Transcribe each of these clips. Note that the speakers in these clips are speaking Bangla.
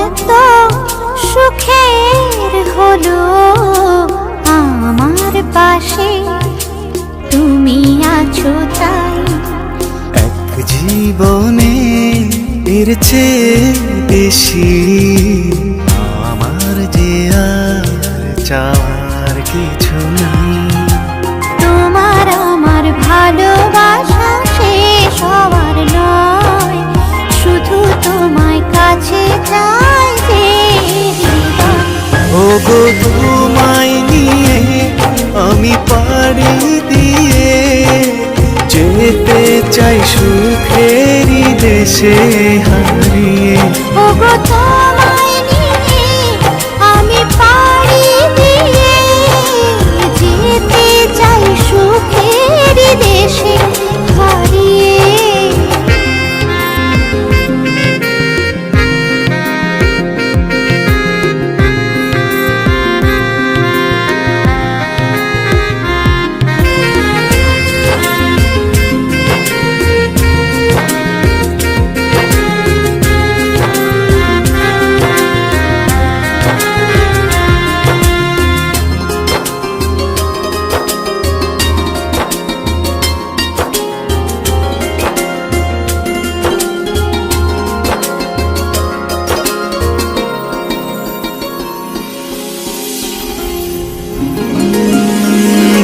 কত সুখের হলো আমার পাশে তুমি আছো তাই। এক জীবনে এর চেয়ে বেশি আমার যে আর চাওয়ার কিছু নাই। তোমার আমার ভালোবাসা শেষ হওয়ার নয়, শুধু তোমায় কাছে চাই যে হৃদয়। ওগো তোমায় নিয়ে আমি পাড়ি দিয়ে যেতে চাই সুখেরই দেশে হারিয়ে। ওগো তোমায় নিয়ে আমি পাড়ি দিয়ে যেতে চাই সুখের দেশে হারিয়ে।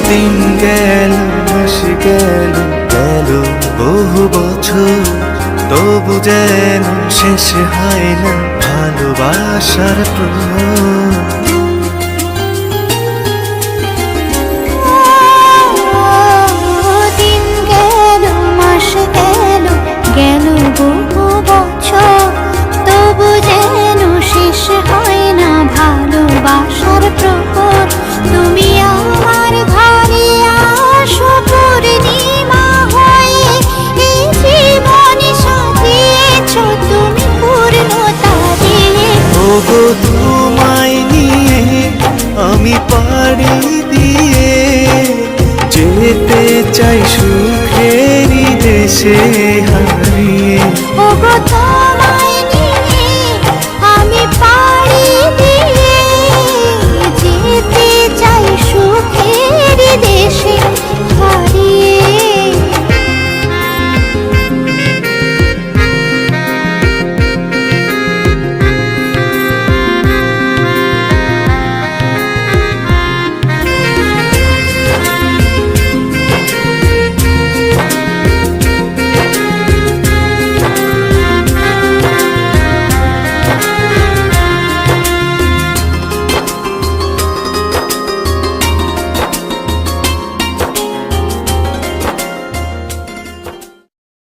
দিন গেল মাস গেল গেল বহু বছর, তবু যেন শেষ হয় না ভালোবাসার প্রহর। দিন গেল মাস গেল গেল বহু বছর,